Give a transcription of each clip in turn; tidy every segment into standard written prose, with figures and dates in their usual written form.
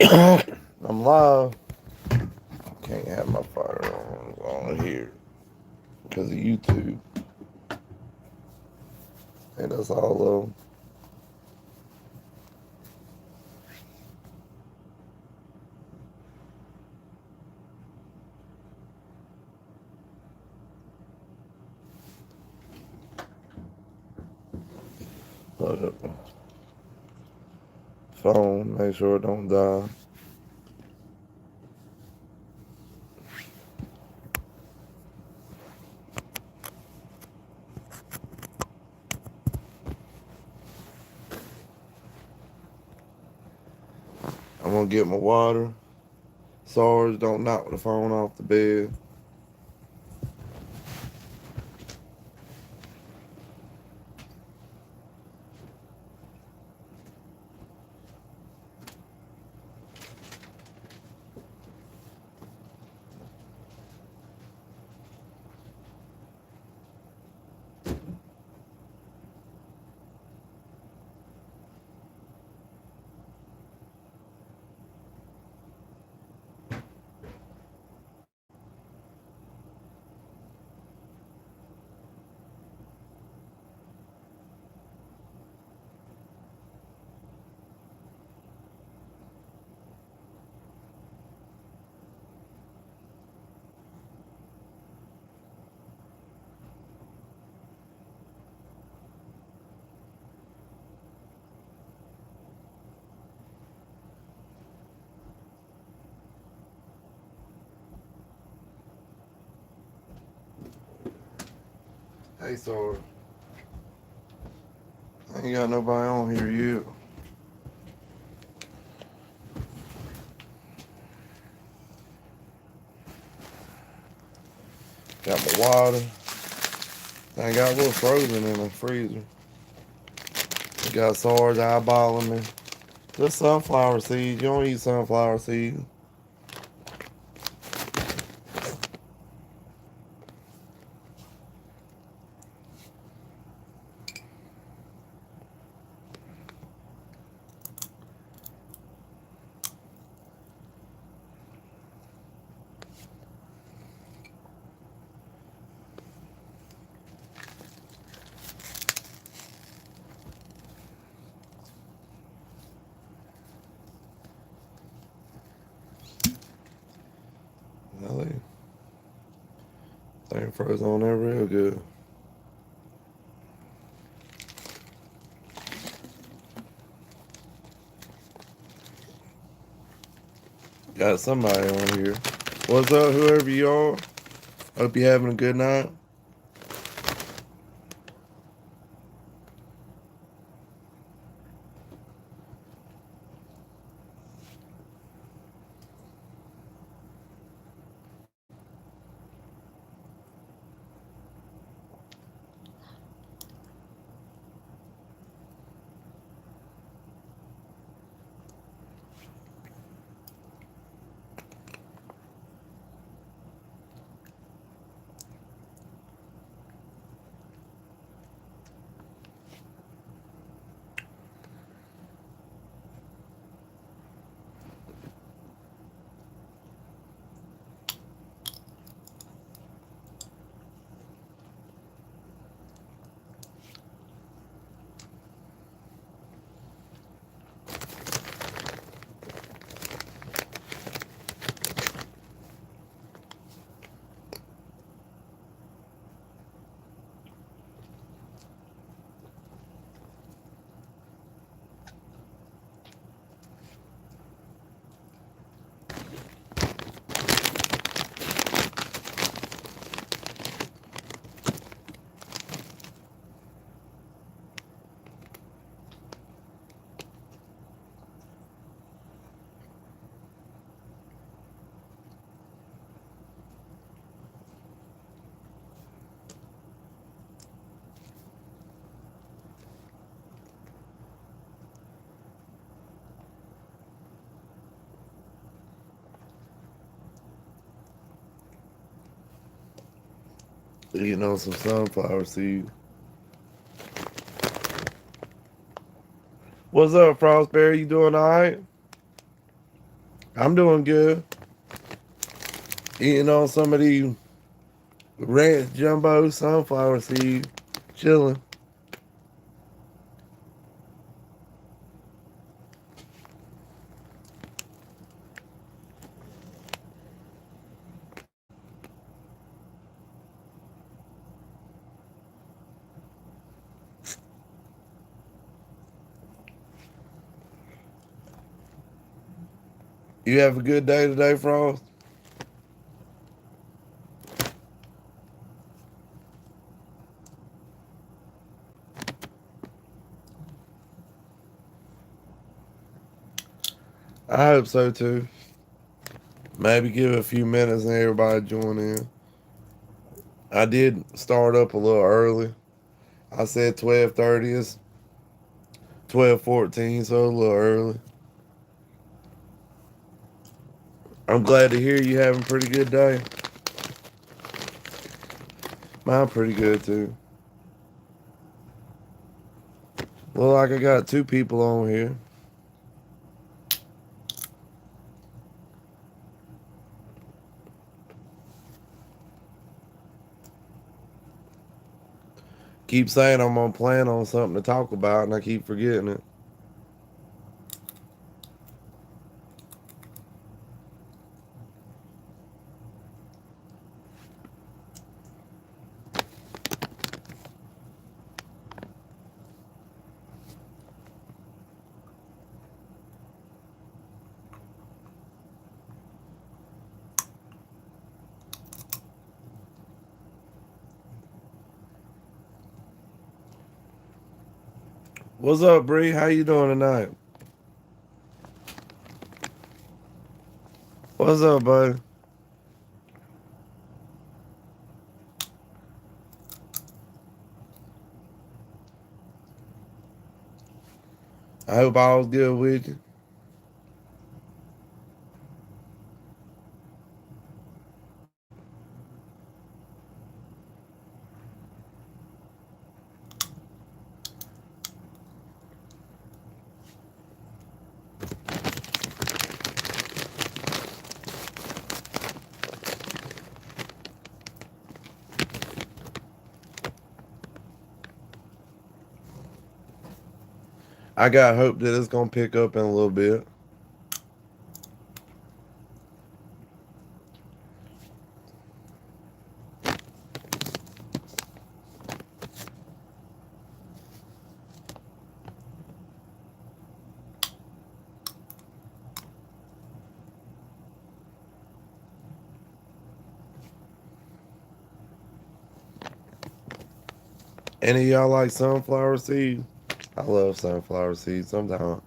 I'm live. Can't have my fire on here because of YouTube. And that's all of them. Phone, make sure it don't die. I'm gonna get my water. Sarge, don't knock the phone off the bed. Hey, Sarge, I ain't got nobody on here yet. Got my water. I got a little frozen in the freezer. Got Sarge eyeballing me. Just sunflower seeds. You don't eat sunflower seeds. Really? Thing froze on there real good. Got somebody on here. What's up, whoever you are? Hope you having a good night. Eating on some sunflower seeds. What's up, Frostberry? You doing all right? I'm doing good. Eating on some of these ranch jumbo sunflower seeds. Chilling. You have a good day today, Frost? I hope so too. Maybe give it a few minutes and everybody join in. I did start up a little early. I said 12:30. It's 12:14, so a little early. I'm glad to hear you having a pretty good day. Mine pretty good too. Look like I got two people on here. Keep saying I'm gonna plan on something to talk about, and I keep forgetting it. What's up, Bree? How you doing tonight? What's up, buddy? I hope all's good with you. I got hope that it's gonna pick up in a little bit. Any of y'all like sunflower seeds? I love sunflower seeds sometimes.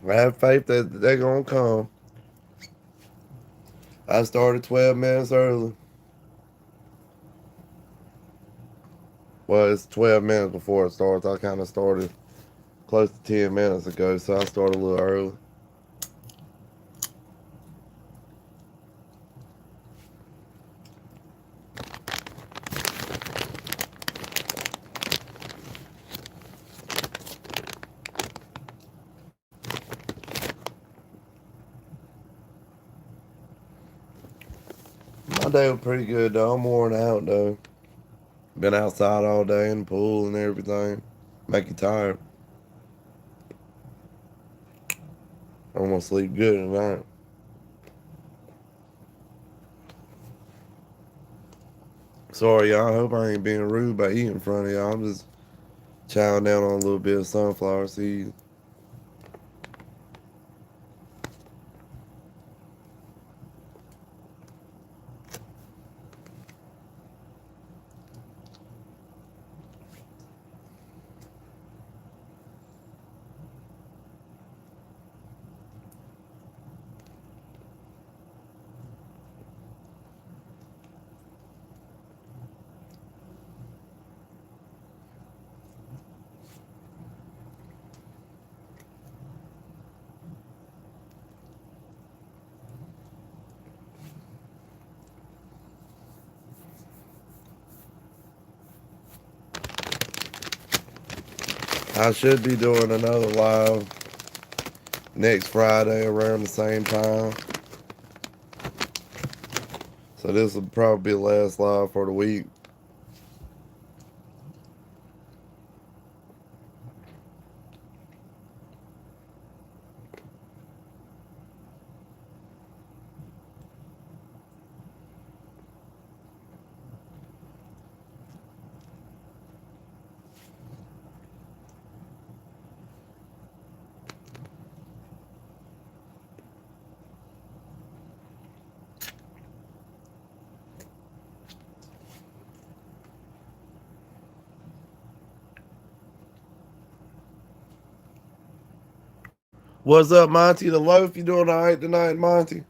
I have faith that they're gonna come. I started 12 minutes early. Well, it's 12 minutes before it starts. I kind of started close to 10 minutes ago, so I started a little early. My day was pretty good though. I'm worn out though. Been outside all day in the pool and everything. Make you tired. I'm gonna sleep good tonight. Sorry, y'all. I hope I ain't being rude by eating in front of y'all. I'm just chowing down on a little bit of sunflower seeds. I should be doing another live next Friday around the same time. So this will probably be the last live for the week. What's up, Monty the Loaf? You doing all right tonight, Monty?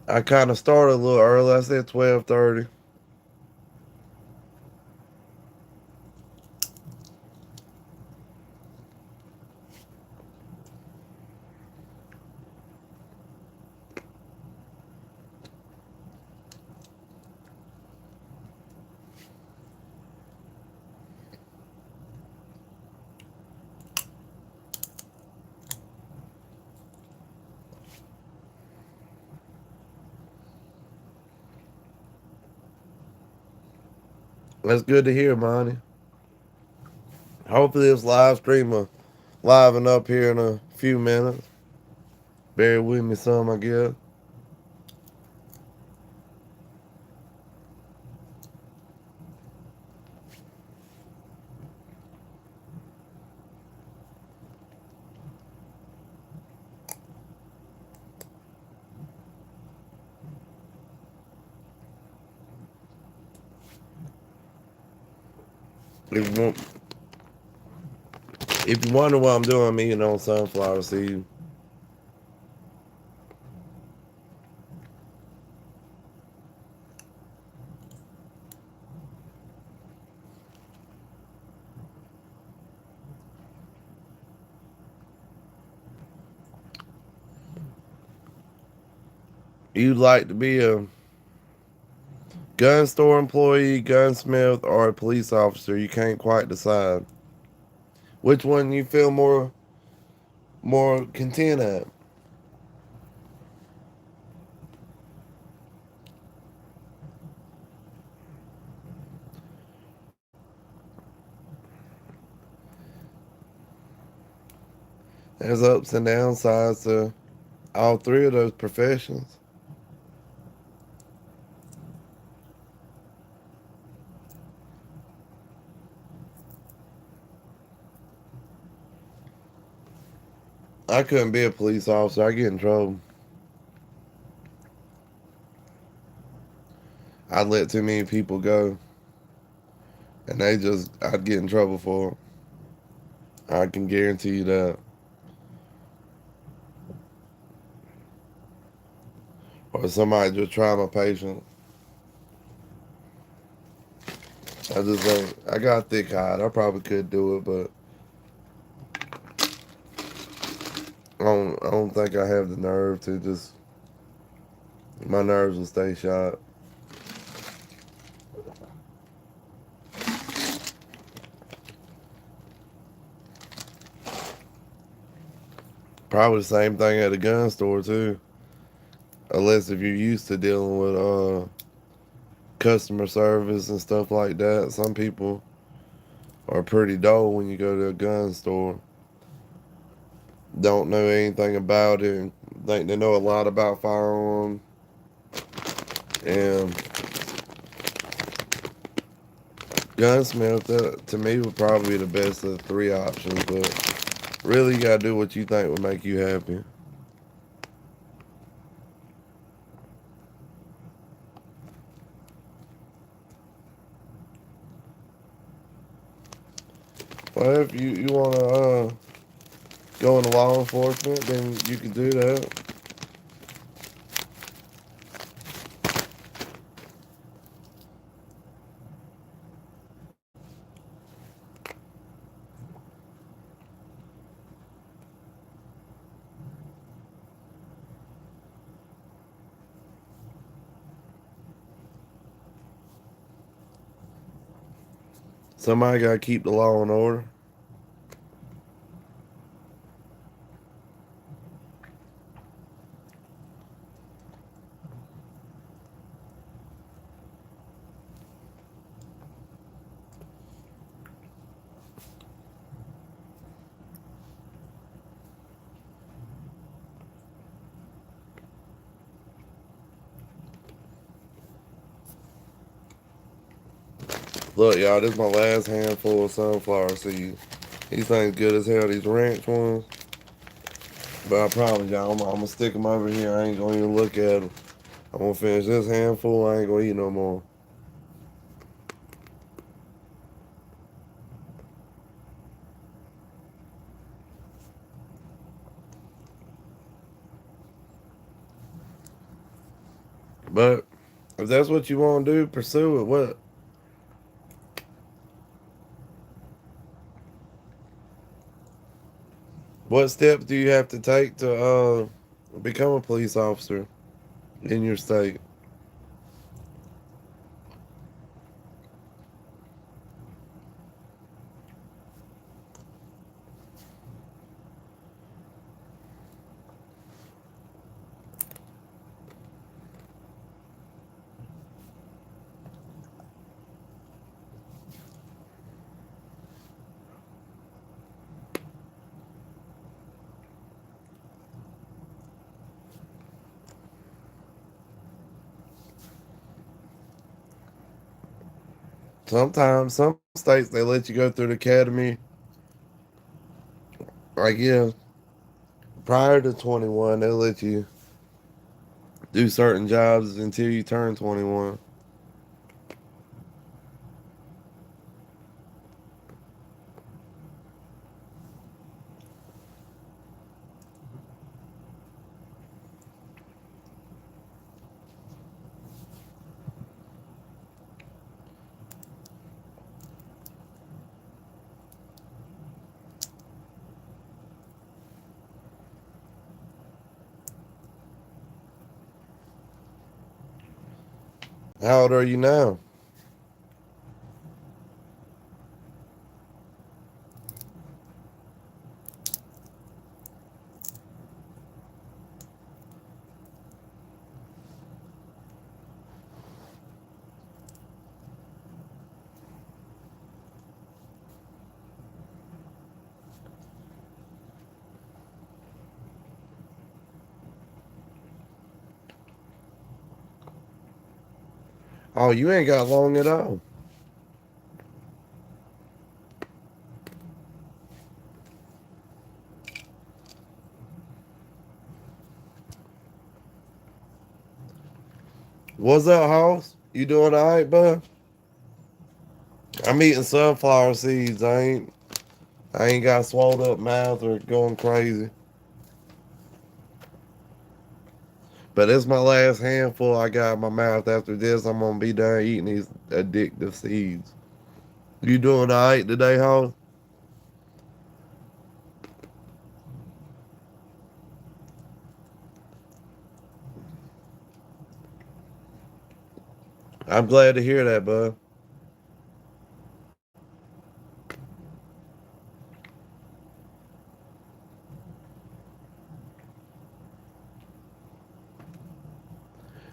I kind of started a little early. I said 12:30. That's good to hear, Monty. Hopefully this live stream will liven up here in a few minutes. Bear with me some, I guess. If you, want, if you wonder what I'm doing, I'm eating on sunflower seeds. You'd like to be a gun store employee, gunsmith, or a police officer. You can't quite decide. Which one you feel more content at? There's ups and downsides to all three of those professions. I couldn't be a police officer. I get in trouble. I'd let too many people go, and I'd get in trouble for it. I can guarantee you that. Or somebody just try my patience. I just ain't. I got thick hide. I probably could do it, but I don't think I have the nerve to just. My nerves will stay shot. Probably the same thing at a gun store too. Unless if you're used to dealing with customer service and stuff like that. Some people are pretty dull when you go to a gun store. Don't know anything about it. And think they know a lot about firearms. And gunsmith, that, to me, would probably be the best of the three options. But really, you gotta do what you think would make you happy. Well, if you want to go into law enforcement, then you can do that. Somebody got to keep the law and order. Look, y'all, this is my last handful of sunflower seeds. These things good as hell, these ranch ones. But I promise y'all, I'm going to stick them over here. I ain't going to even look at them. I'm going to finish this handful. I ain't going to eat no more. But if that's what you want to do, pursue it. What steps do you have to take to become a police officer in your state? Sometimes, some states, they let you go through the academy. I guess prior to 21, they let you do certain jobs until you turn 21. How old are you now? Oh, you ain't got long at all. What's up, Hoss? You doing all right, bud? I'm eating sunflower seeds. I ain't got swelled up mouth or going crazy. But it's my last handful I got in my mouth. After this, I'm gonna be done eating these addictive seeds. You doing all right today, Hoss? I'm glad to hear that, bud.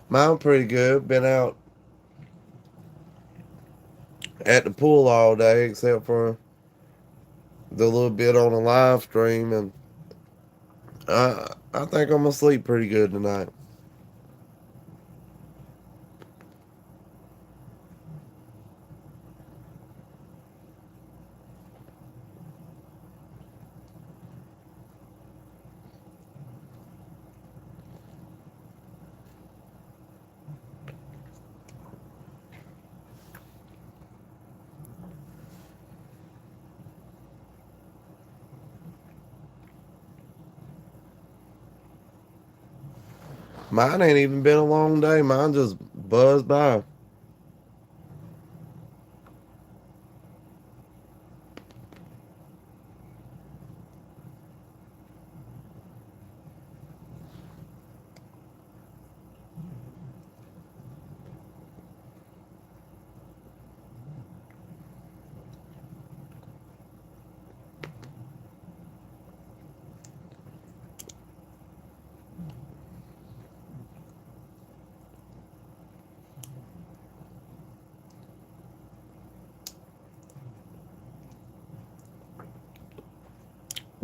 Mine pretty good. Been out at the pool all day, except for the little bit on the live stream, and I think I'm gonna sleep pretty good tonight. Mine ain't even been a long day. Mine just buzzed by.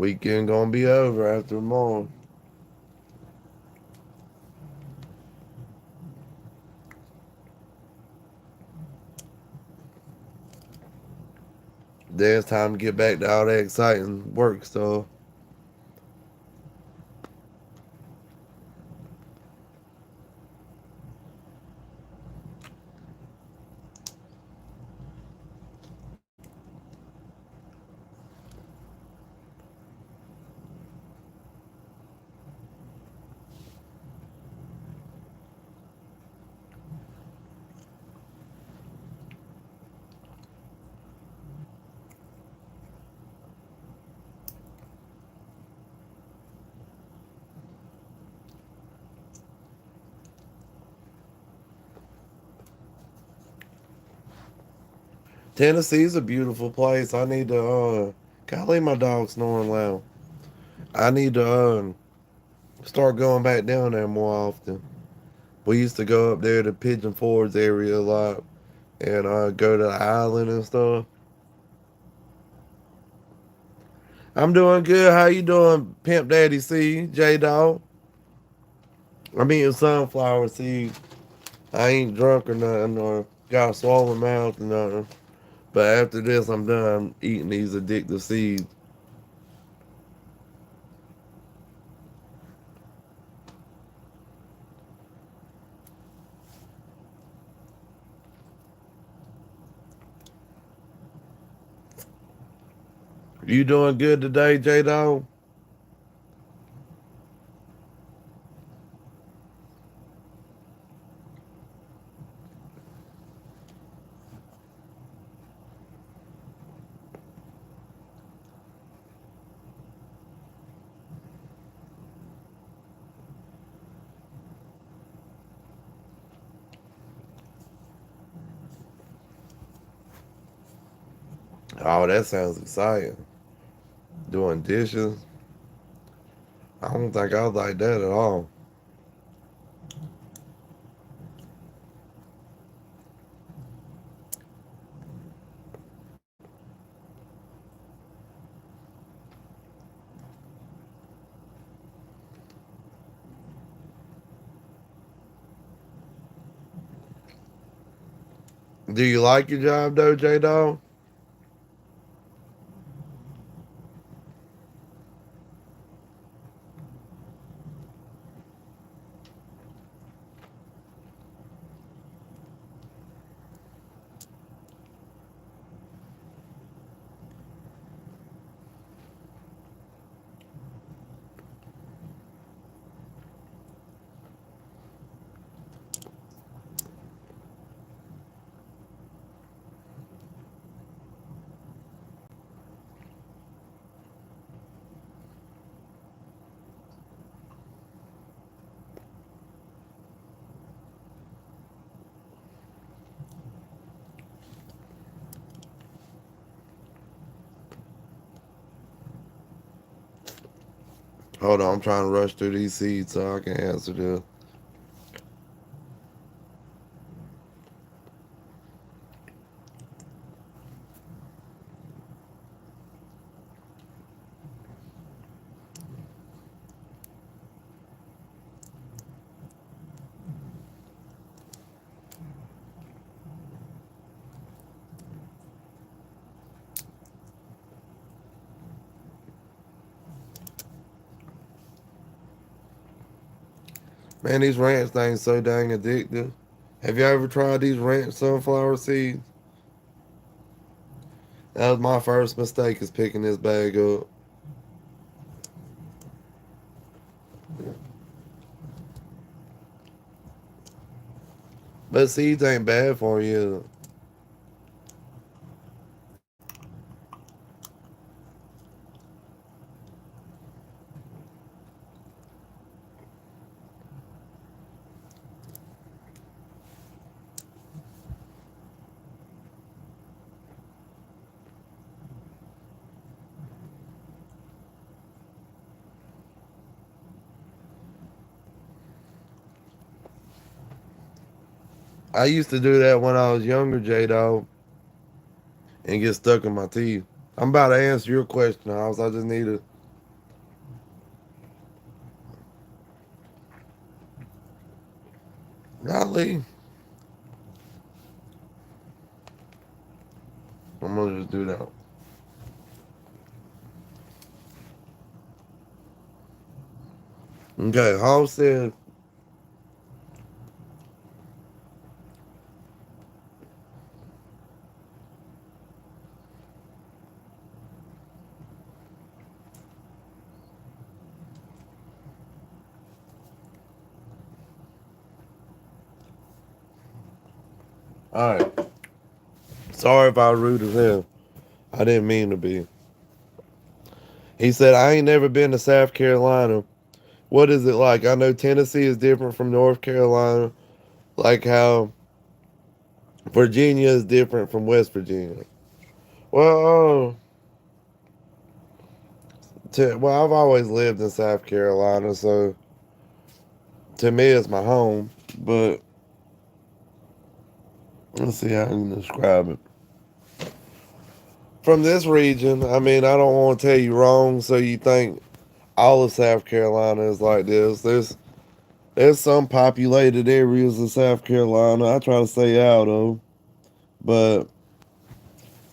Weekend gonna be over after tomorrow. Then it's time to get back to all that exciting work stuff. Tennessee's a beautiful place. I need to can I leave my dog snoring loud? I need to start going back down there more often. We used to go up there to Pigeon Forge area a lot and go to the island and stuff. I'm doing good. How you doing, Pimp Daddy C, J Dog? I'm eating sunflower seeds. I ain't drunk or nothing or got a swollen mouth or nothing. But after this, I'm done eating these addictive seeds. You doing good today, J Dog? Oh, that sounds exciting. Doing dishes. I don't think I was like that at all. Do you like your job though, J Dog? Hold on, I'm trying to rush through these seeds so I can answer this. Man, these ranch things so dang addictive. Have you ever tried these ranch sunflower seeds? That was my first mistake is picking this bag up. But seeds ain't bad for you. I used to do that when I was younger, J Dog, and get stuck in my teeth. I'm about to answer your question, House. I just need to Golly, I'm gonna just do that. Okay, Hall said, all right, sorry if I was rude as hell. I didn't mean to be. He said, I ain't never been to South Carolina. What is it like? I know Tennessee is different from North Carolina, like how Virginia is different from West Virginia. Well, well, I've always lived in South Carolina, so to me it's my home. But let's see how I can describe it. From this region, I mean, I don't want to tell you wrong, so you think all of South Carolina is like this. There's some populated areas of South Carolina I try to stay out of, but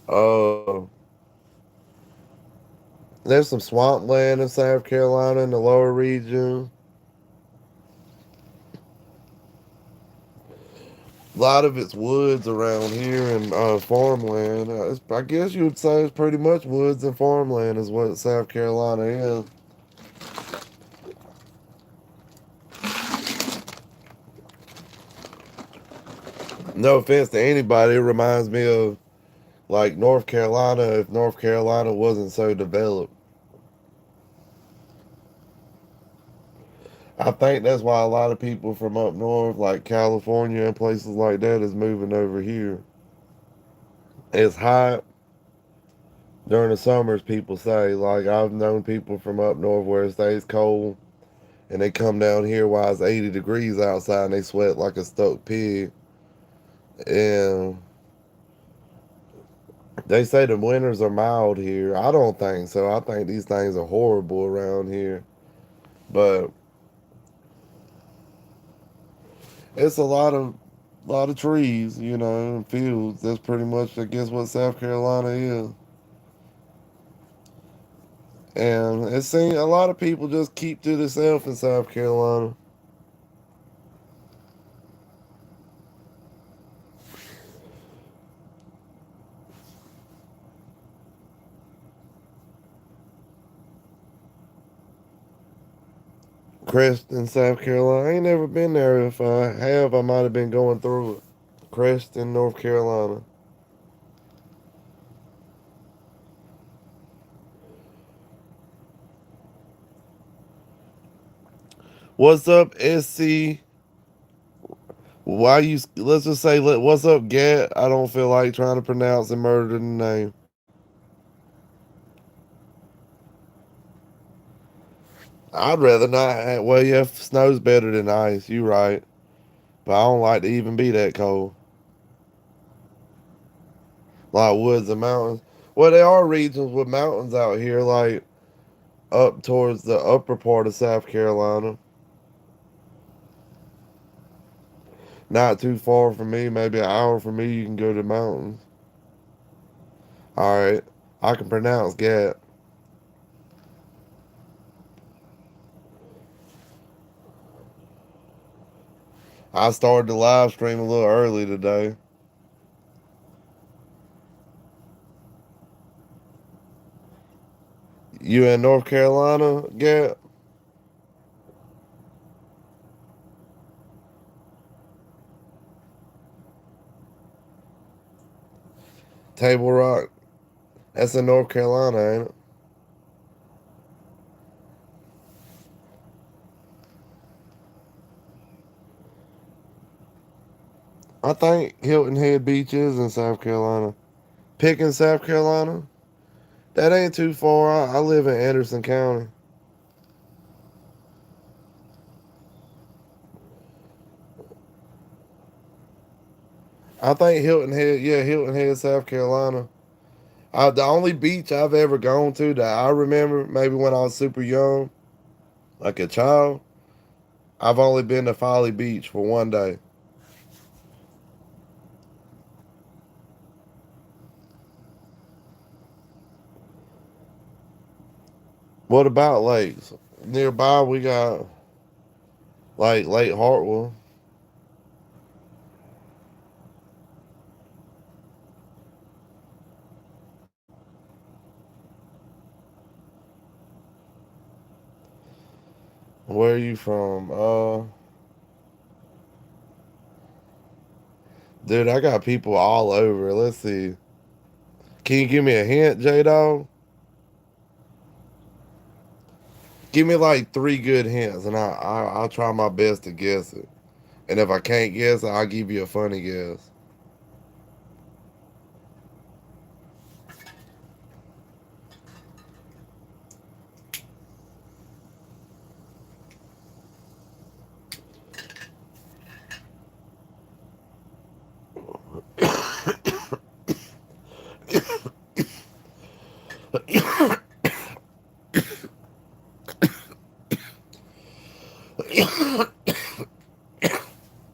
uh, there's some swampland in South Carolina in the lower region. A lot of it's woods around here and farmland. I guess you would say it's pretty much woods and farmland is what South Carolina is. No offense to anybody, it reminds me of like North Carolina if North Carolina wasn't so developed. I think that's why a lot of people from up north, like California and places like that, is moving over here. It's hot during the summers, people say. Like, I've known people from up north where it stays cold, and they come down here while it's 80 degrees outside and they sweat like a stuck pig. And they say the winters are mild here. I don't think so. I think these things are horrible around here. But it's a lot of trees, and fields. That's pretty much, I guess, what South Carolina is. And it seems a lot of people just keep to themselves in South Carolina. Creston, South Carolina. I ain't never been there. If I have, I might have been going through it. Creston, North Carolina. What's up, SC? Why you? Let's just say, what's up, Gat? I don't feel like trying to pronounce and murder the name. I'd rather not. Well, yeah, snow's better than ice. You right, but I don't like to even be that cold. Like woods and mountains. Well, there are regions with mountains out here, like up towards the upper part of South Carolina. Not too far from me, maybe an hour from me, you can go to the mountains. All right, I can pronounce Gat. I started the live stream a little early today. You in North Carolina, Gat? Table Rock? That's in North Carolina, ain't it? I think Hilton Head Beach is in South Carolina. Pickens, South Carolina? That ain't too far. I live in Anderson County. I think Hilton Head, yeah, Hilton Head, South Carolina. The only beach I've ever gone to that I remember, maybe when I was super young, like a child, I've only been to Folly Beach for one day. What about lakes? Nearby we got like Lake Hartwell. Where are you from? Dude, I got people all over. Let's see. Can you give me a hint, J Dog? Give me like three good hints, and I'll try my best to guess it. And if I can't guess, I'll give you a funny guess.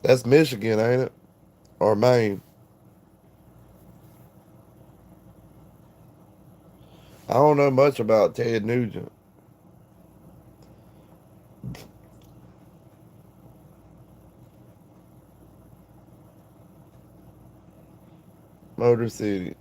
That's Michigan, ain't it? Or Maine? I don't know much about Ted Nugent. Motor City.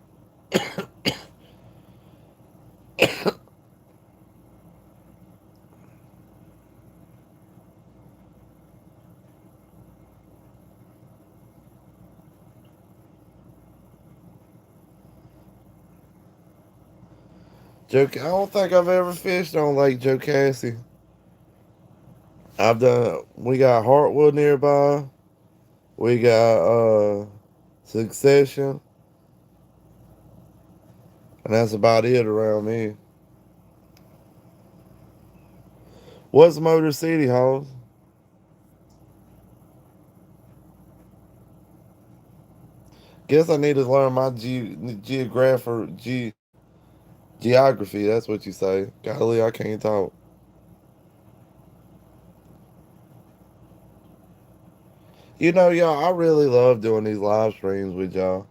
I don't think I've ever fished on Lake Jocassee. I've done. We got Hartwood nearby. We got Succession, and that's about it around me. What's Motor City, Hoss? Guess I need to learn my geography. That's what you say. Golly, I can't talk. You know, y'all, I really love doing these live streams with y'all.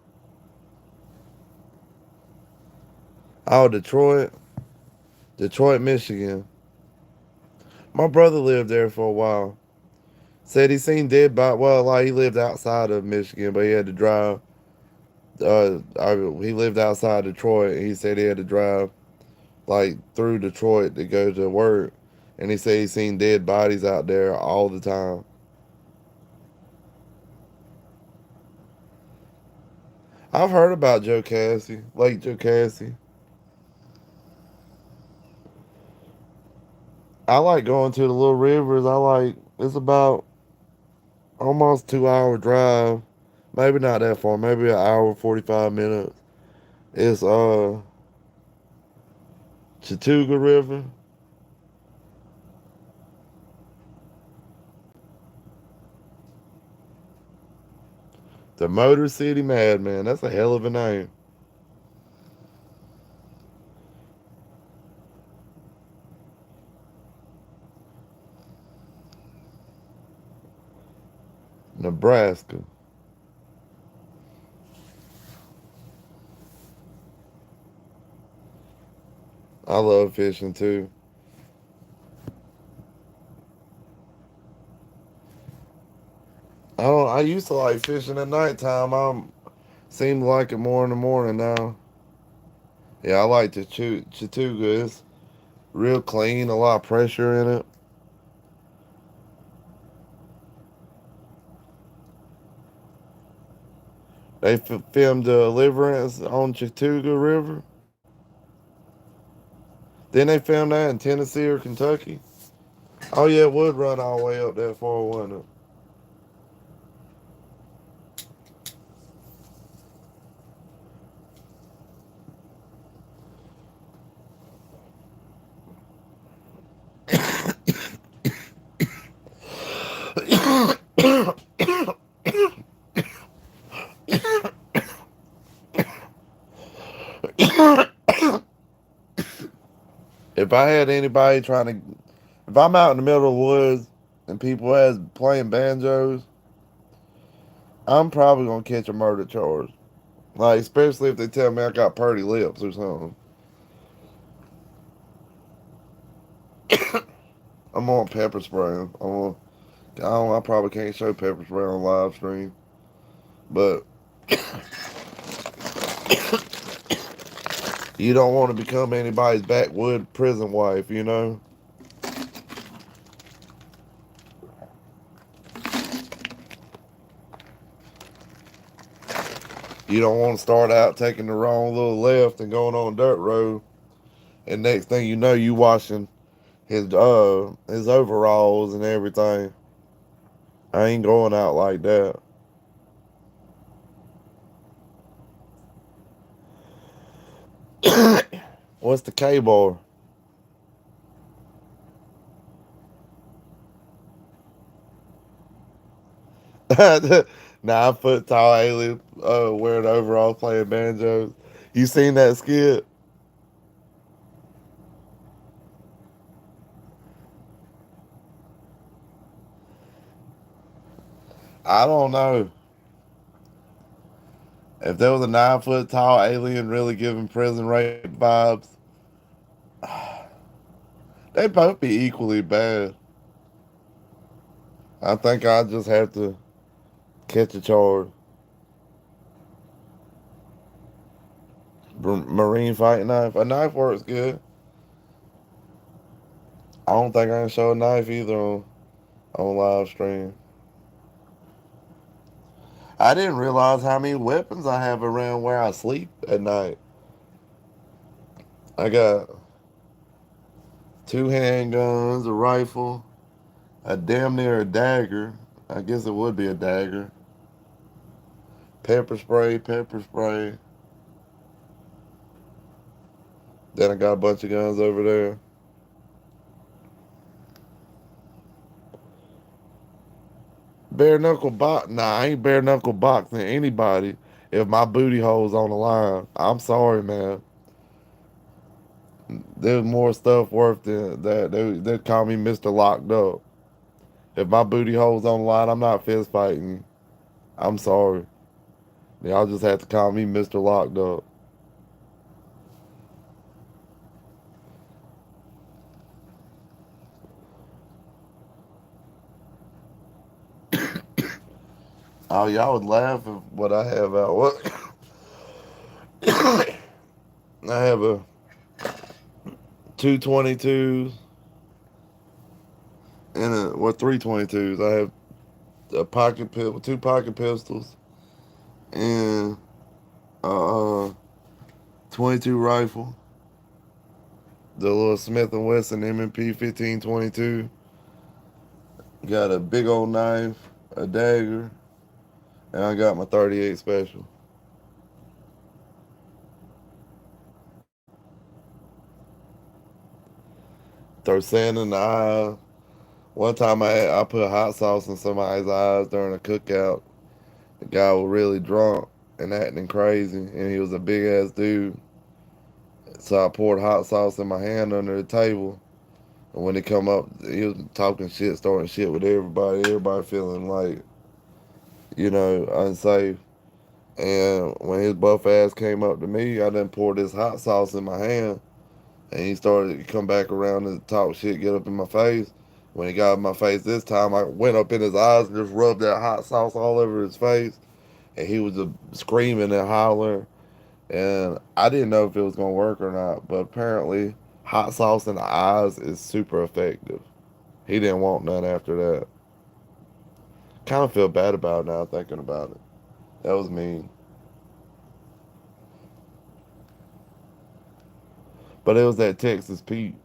Oh, Detroit, Michigan. My brother lived there for a while. Said he seen dead bodies. Well, like he lived outside of Michigan, but he had to drive. He lived outside Detroit. And he said he had to drive like through Detroit to go to work, and he said he seen dead bodies out there all the time. I've heard about Joe Cassie, Lake Joe Cassie. I like going to the little rivers. It's about almost 2 hour drive. Maybe not that far. Maybe an hour 45 minutes. It's Chattooga River, the Motor City Madman. That's a hell of a name. Nebraska. I love fishing too. I don't. I used to like fishing at nighttime. I seem to like it more in the morning now. Yeah, I like the Chattooga. It's real clean. A lot of pressure in it. They filmed Deliverance on Chattooga River. Then they filmed that in Tennessee or Kentucky. Oh yeah, it would run all the way up that far, wouldn't it? If I had anybody trying to, if I'm out in the middle of the woods and people has playing banjos, I'm probably gonna catch a murder charge. Like especially if they tell me I got purty lips or something. I'm on pepper spray. I probably can't show pepper spray on live stream, but you don't want to become anybody's backwood prison wife, you know? You don't want to start out taking the wrong little left and going on a dirt road, and next thing you know, you washing his overalls and everything. I ain't going out like that. What's the K bar? 9 foot tall alien wearing overalls playing banjos. You seen that skit? I don't know. If there was a 9 foot tall alien really giving prison rape vibes, they'd both be equally bad. I think I'd just have to catch a charge. Marine fighting knife. A knife works good. I don't think I can show a knife either on live stream. I didn't realize how many weapons I have around where I sleep at night. I got 2 handguns, a rifle, a damn near a dagger. I guess it would be a dagger. Pepper spray, pepper spray. Then I got a bunch of guns over there. Bare knuckle box. Nah, I ain't bare knuckle boxing anybody if my booty hole's on the line. I'm sorry, man. There's more stuff worth than that. They'd call me Mr. Locked Up. If my booty hole's on the line, I'm not fist fighting. I'm sorry. Y'all just have to call me Mr. Locked Up. Oh, y'all would laugh at what I have out. What? I have a 222s and a 322s. I have a two pocket pistols, and a 22 rifle, the little Smith and Wesson M&P 1522. Got a big old knife, a dagger, and I got my 38 special. Throw sand in the eye. One time I put hot sauce in somebody's eyes during a cookout. The guy was really drunk and acting crazy, and he was a big ass dude. So I poured hot sauce in my hand under the table. And when he come up, he was talking shit, starting shit with everybody. Everybody feeling like, unsafe. And when his buff ass came up to me, I done poured this hot sauce in my hand. And he started to come back around and talk shit, get up in my face. When he got in my face this time, I went up in his eyes and just rubbed that hot sauce all over his face. And he was just screaming and hollering. And I didn't know if it was going to work or not. But apparently, hot sauce in the eyes is super effective. He didn't want none after that. Kind of feel bad about it now thinking about it. That was mean. But it was that Texas Pete.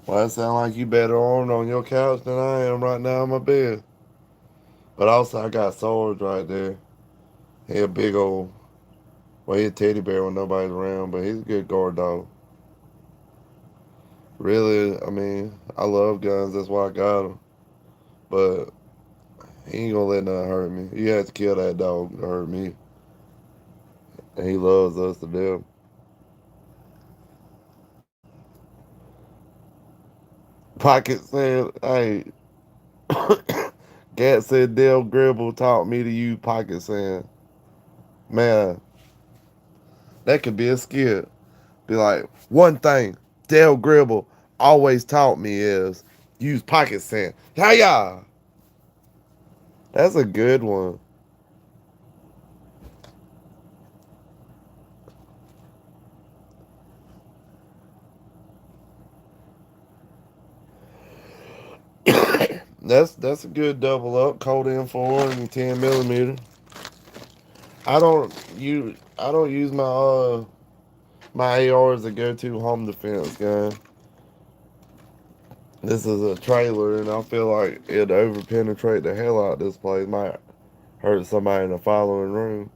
Well, that sound like you better armed on your couch than I am right now in my bed. But also, I got swords right there. He a big old, well, he a teddy bear when nobody's around, but he's a good guard dog. Really, I mean, I love guns. That's why I got them. but he ain't gonna let nothing hurt me. He had to kill that dog to hurt me, and he loves us to death. Pocket said, "Hey, Gat said Dale Gribble taught me to use pocket sand. Man, that could be a skill. Be like, one thing Dale Gribble always taught me is use pocket sand. Yeah. That's a good one. That's a good double up. Cold M4 and 10 millimeter. I don't use my AR as a go to home defense gun. This is a trailer, and I feel like it'd over penetrate the hell out of this place. Might hurt somebody in the following room.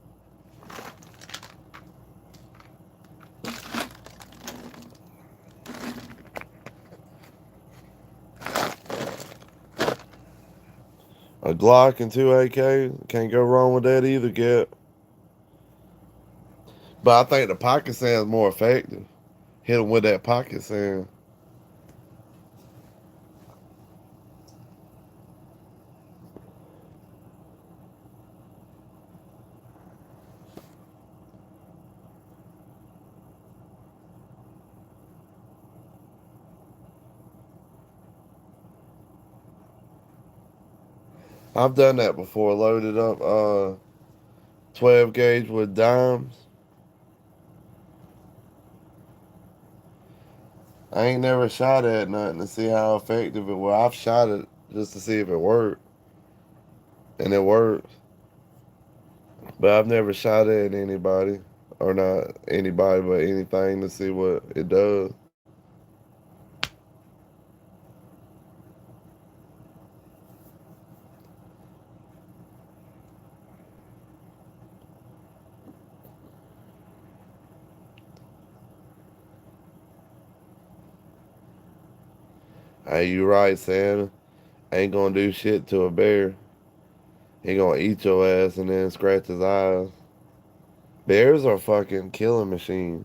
A Glock and two AK, can't go wrong with that either. Get, but I think the pocket sand's more effective. Hit them with that pocket sand. I've done that before. Loaded up 12 gauge with dimes. I ain't never shot at nothing to see how effective it was. I've shot it just to see if it worked, and it works. But I've never shot at anybody, or not anybody, but anything to see what it does. Hey, you right, Santa. Ain't gonna do shit to a bear. He gonna eat your ass and then scratch his eyes. Bears are fucking killing machines.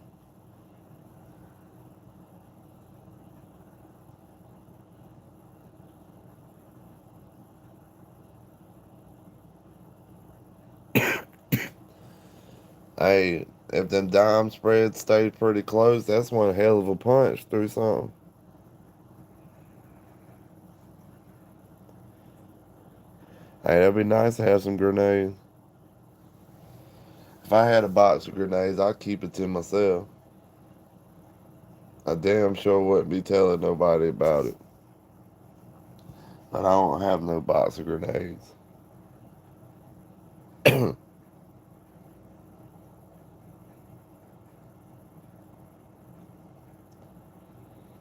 Hey, if them dime spreads stay pretty close, that's one hell of a punch through something. Hey, that'd be nice to have some grenades. If I had a box of grenades, I'd keep it to myself. I damn sure wouldn't be telling nobody about it. But I don't have no box of grenades.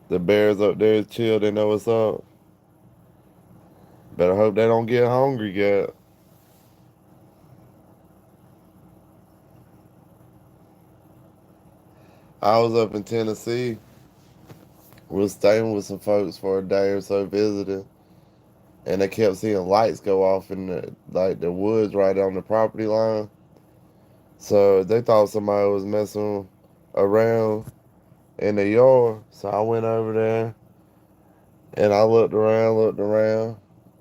The bears up there chill, they know what's up. Better hope they don't get hungry yet. I was up in Tennessee. We was staying with some folks for a day or so visiting, and they kept seeing lights go off in the woods right on the property line. So they thought somebody was messing around in the yard. So I went over there and I looked around,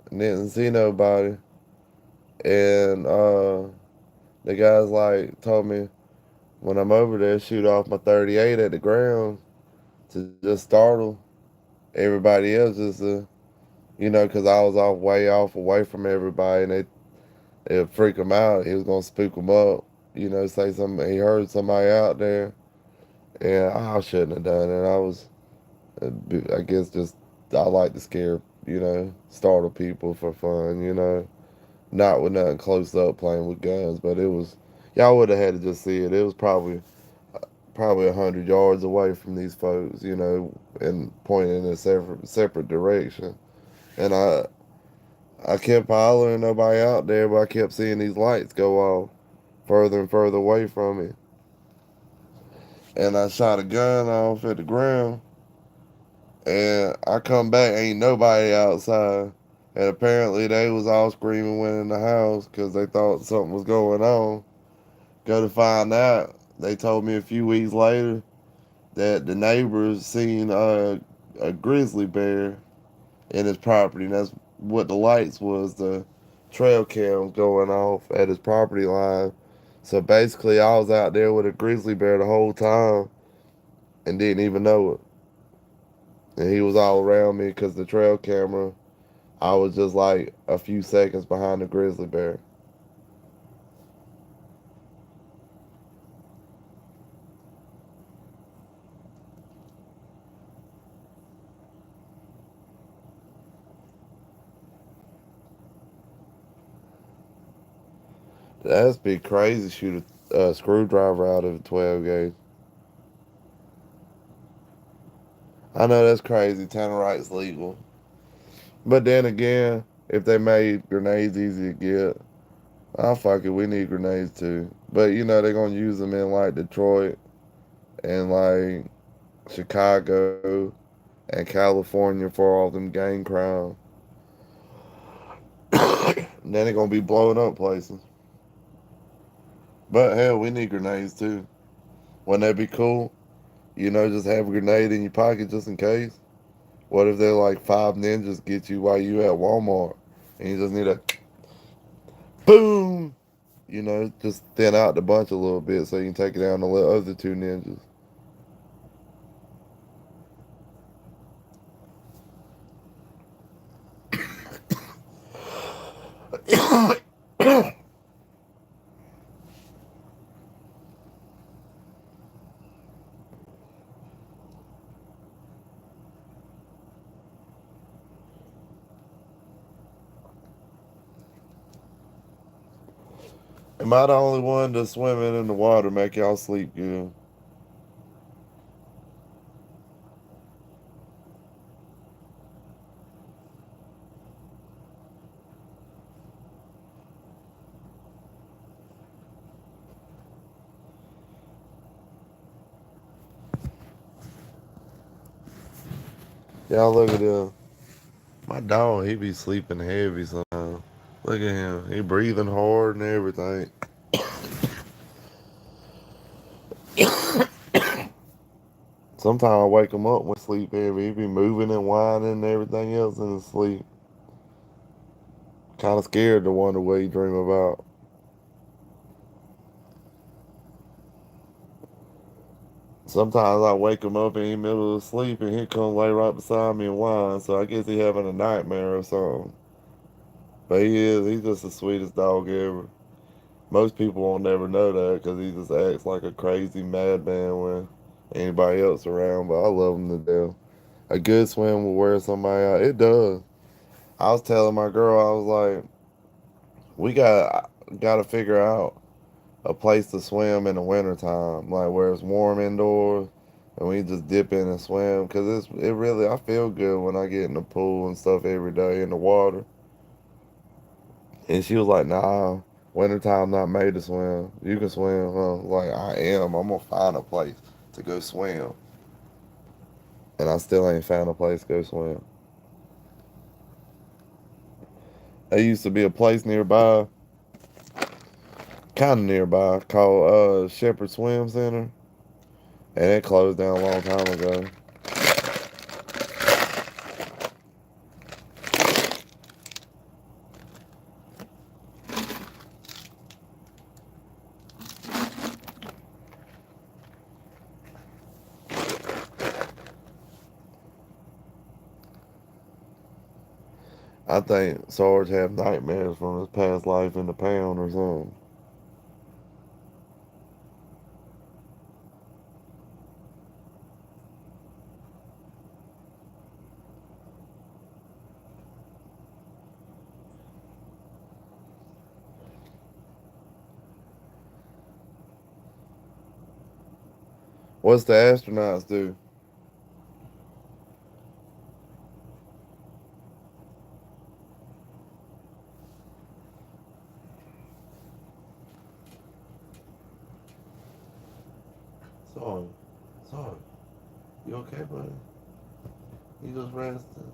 and didn't see nobody. And the guys like told me when I'm over there, shoot off my 38 at the ground to just startle everybody else, just to, because I was off way off away from everybody, and it'd freak him out. He was gonna spook him up, say something. He heard somebody out there, and I shouldn't have done it. I guess, just I like to scare, startle people for fun, not with nothing close up playing with guns, but it was. Y'all would have had to just see it. It was probably 100 yards away from these folks, and pointing in a separate direction. And I kept hollering, nobody out there, but I kept seeing these lights go off further and further away from me. And I shot a gun off at the ground, and I come back, ain't nobody outside. And apparently they was all screaming when in the house because they thought something was going on. Go to find out, they told me a few weeks later that the neighbors seen a grizzly bear in his property. And that's what the lights was, the trail cams going off at his property line. So basically, I was out there with a grizzly bear the whole time and didn't even know it. And he was all around me because the trail camera, I was just like a few seconds behind the grizzly bear. That's be crazy. Shoot a screwdriver out of a 12 gauge. I know that's crazy. Tannerite's legal. But then again, if they made grenades easy to get, oh fuck it, we need grenades too. But you know they're gonna use them in like Detroit and like Chicago and California for all them gang crime. And then they're gonna be blowing up places. But hell, we need grenades too. Wouldn't that be cool? You know, just have a grenade in your pocket just in case. What if they're like five ninjas get you while you at Walmart and you just need a boom? You know, just thin out the bunch a little bit so you can take it down the other two ninjas. Am I the only one that's swimming in the water make y'all sleep good? Y'all look at this. My dog, he be sleeping heavy sometimes. Look at him. He breathing hard and everything. Sometimes I wake him up when sleep heavy. He be moving and whining and everything else in his sleep. Kind of scared to wonder what he dream about. Sometimes I wake him up in the middle of sleep and he come lay right beside me and whine. So I guess he having a nightmare or something. But he's just the sweetest dog ever. Most people won't never know that because he just acts like a crazy madman when anybody else around. But I love him to death. A good swim will wear somebody out. It does. I was telling my girl, I was like, we got to figure out a place to swim in the wintertime, like where it's warm indoors, and we just dip in and swim. Cause it really I feel good when I get in the pool and stuff every day in the water. And she was like, "Nah, wintertime not made to swim. You can swim." Like I am. I'm gonna find a place to go swim, and I still ain't found a place to go swim. There used to be a place nearby, kind of nearby, called Shepherd Swim Center, and it closed down a long time ago. I think Sarge have nightmares from his past life in the pound or something. What's the astronauts do? Sarge, Sarge, you okay, buddy? You just resting.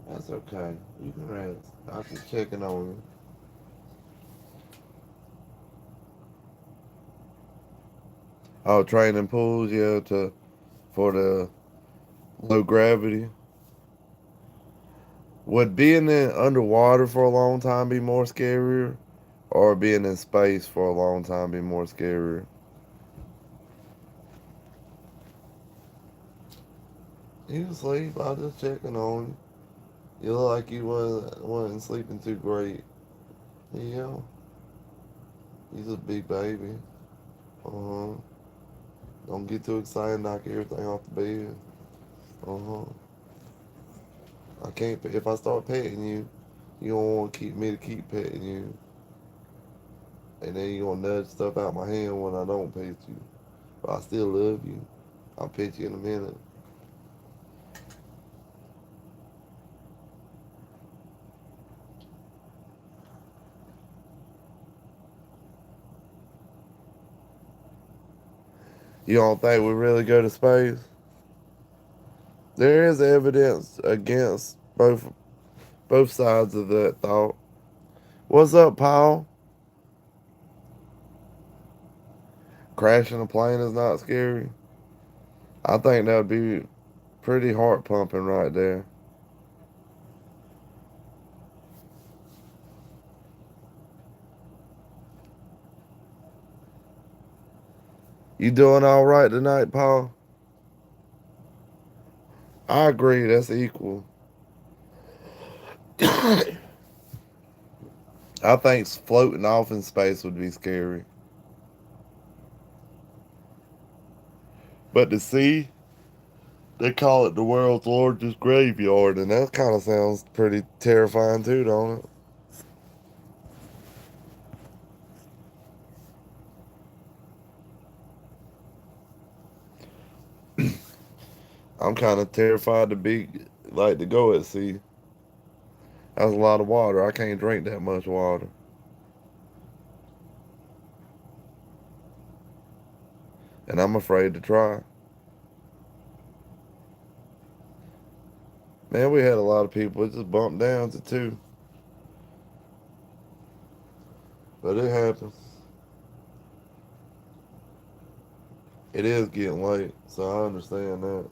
That's okay. You can rest. I can checking on you. Oh, training pools, yeah, to for the low gravity. Would being in underwater for a long time be more scarier, or being in space for a long time be more scarier? You sleep? I just checking on you. You look like you wasn't sleeping too great. Yeah, he's a big baby. Uh huh. Don't get too excited, knock everything off the bed. Uh huh. I can't. If I start petting you, you don't want to keep me to keep petting you, and then you gonna nudge stuff out my hand when I don't pet you. But I still love you. I'll pet you in a minute. You don't think we really go to space? There is evidence against both sides of that thought. What's up, Paul? Crashing a plane is not scary. I think that would be pretty heart pumping right there. You doing all right tonight, Paul? I agree. That's equal. I think floating off in space would be scary, but to see they call it the world's largest graveyard, and that kind of sounds pretty terrifying too, don't it? I'm kind of terrified to be like to go at sea. That's a lot of water. I can't drink that much water, and I'm afraid to try. Man, we had a lot of people. It just bumped down to two, but it happens. It is getting late, so I understand that.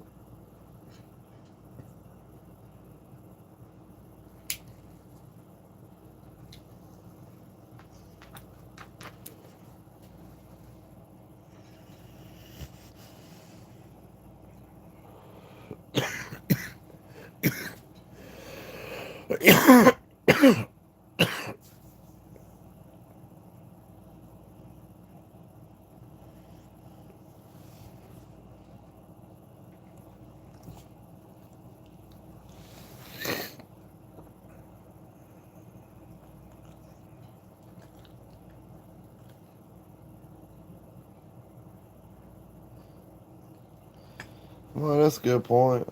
Well, that's a good point.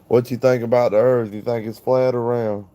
What you think about the Earth? You think it's flat or round?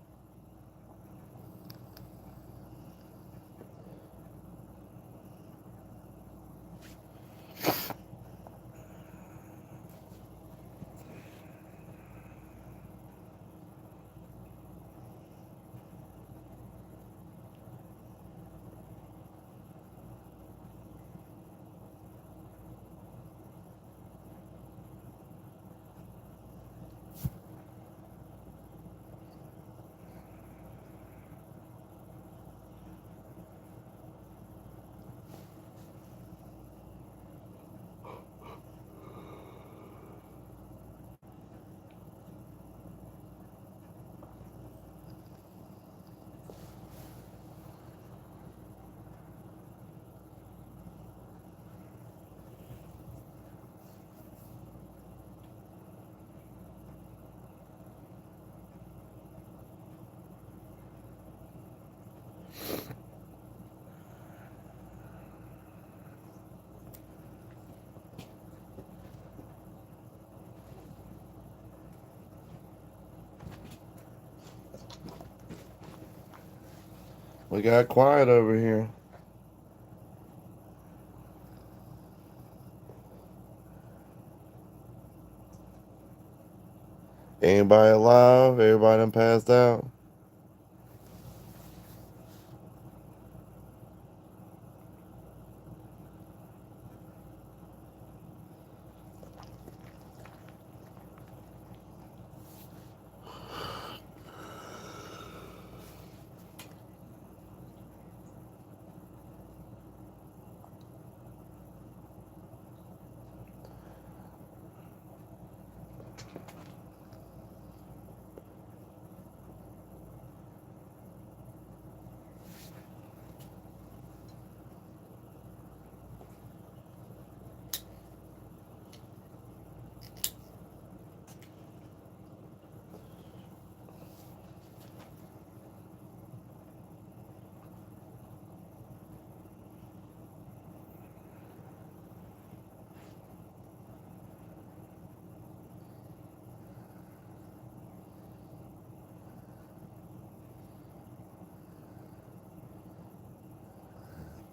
We got quiet over here. Anybody alive? Everybody done passed out?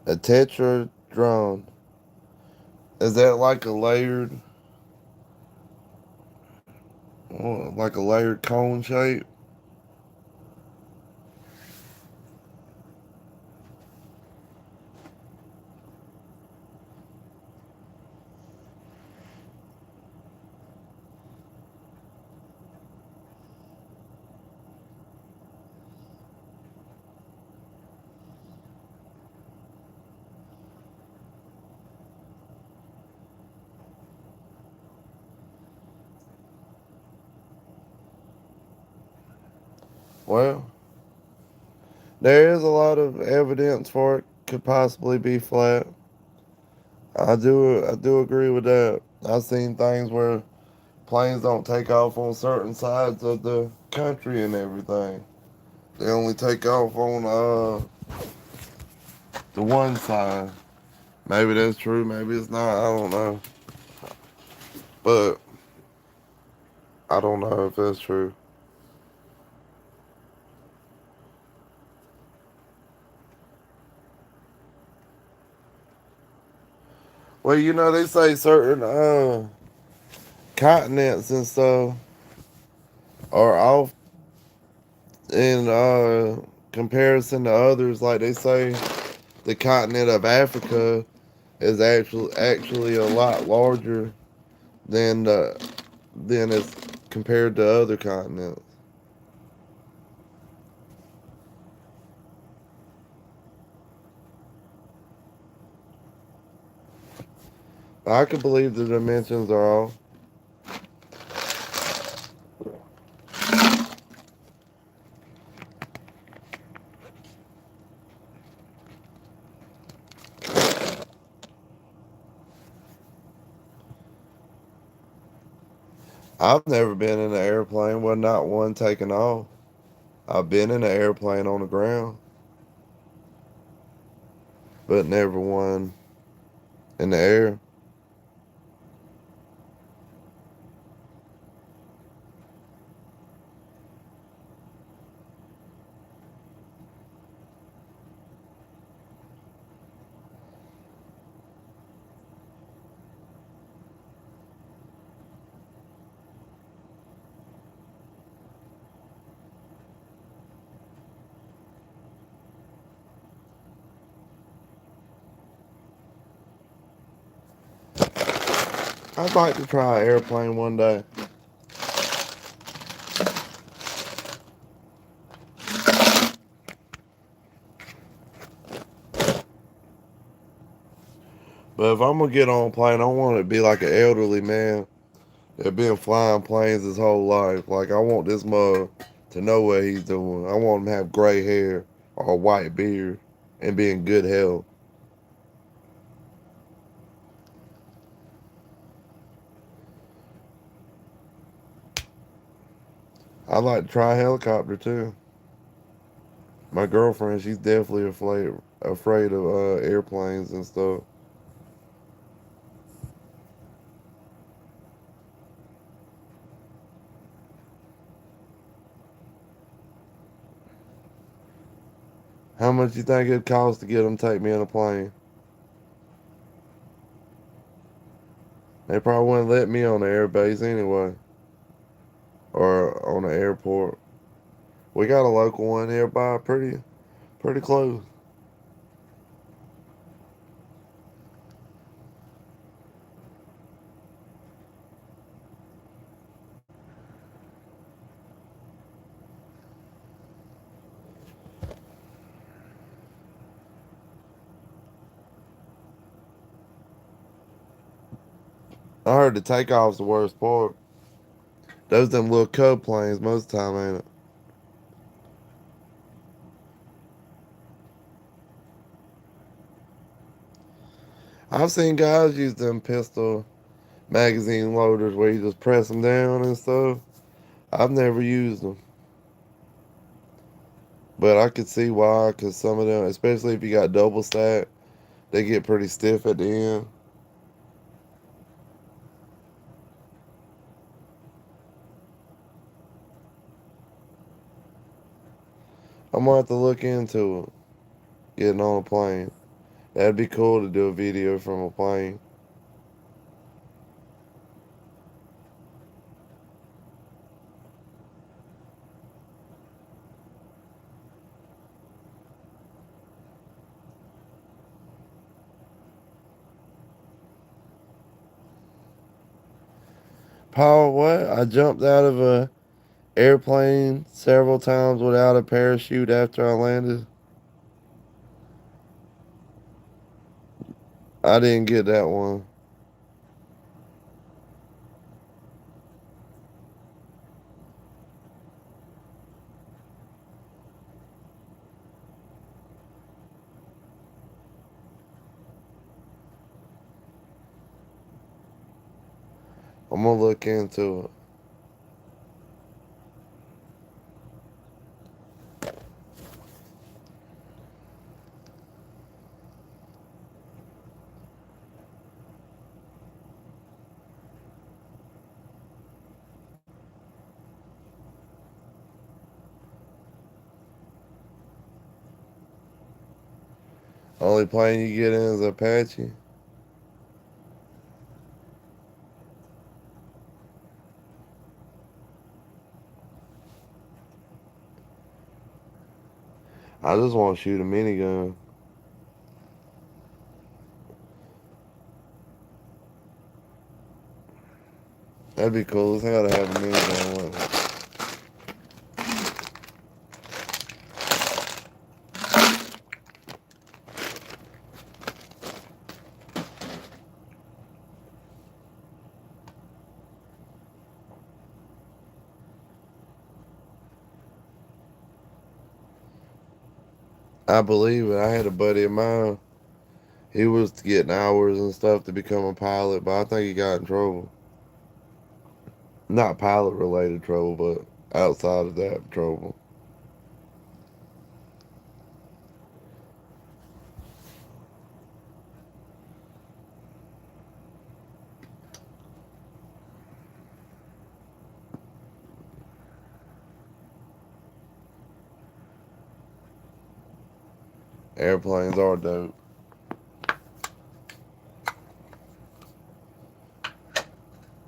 A tetra is that like a layered, like a layered cone shape? Well, there is a lot of evidence for it could possibly be flat. I do agree with that. I've seen things where planes don't take off on certain sides of the country and everything. They only take off on the one side. Maybe that's true, maybe it's not, I don't know. But I don't know if that's true. Well, they say certain continents and stuff are off in comparison to others. Like they say the continent of Africa is actually a lot larger than it's compared to other continents. I could believe the dimensions are off. I've never been in an airplane, well, not one taking off. I've been in an airplane on the ground, but never one in the air. I'd like to try an airplane one day. But if I'm gonna get on a plane, I want it to be like an elderly man that been flying planes his whole life. Like I want this mug to know what he's doing. I want him to have gray hair or a white beard and be in good health. I'd like to try a helicopter too. My girlfriend, she's definitely afraid of airplanes and stuff. How much you think it'd cost to get them to take me in a plane? They probably wouldn't let me on the airbase anyway. or on the airport. We got a local one nearby, pretty close. I heard the takeoff's the worst part. Those them little cub planes most of the time, ain't it? I've seen guys use them pistol magazine loaders where you just press them down and stuff. I've never used them, but I could see why. Cause some of them, especially if you got double stack, they get pretty stiff at the end. I'm gonna have to look into it. Getting on a plane. That'd be cool to do a video from a plane. Paul, what? I jumped out of a airplane several times without a parachute after I landed. I didn't get that one. I'm gonna look into it. Only plane you get in is Apache. I just want to shoot a minigun. That'd be cool as hell to have a minigun with. I believe it. I had a buddy of mine. He was getting hours and stuff to become a pilot, but I think he got in trouble. Not pilot related trouble, but outside of that trouble. Airplanes are dope.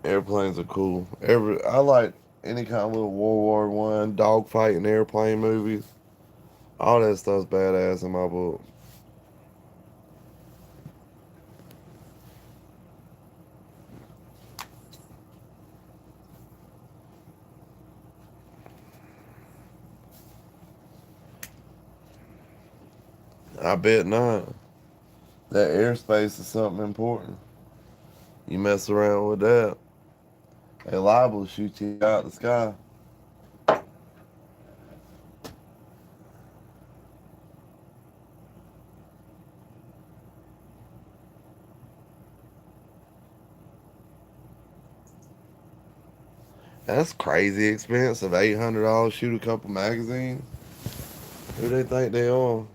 Airplanes are cool. I like any kind of little World War I dogfighting airplane movies. All that stuff's badass in my book. I bet not. That airspace is something important. You mess around with that, they liable to shoot you out the sky. That's crazy expensive. $800 shoot a couple magazines. Who they think they are?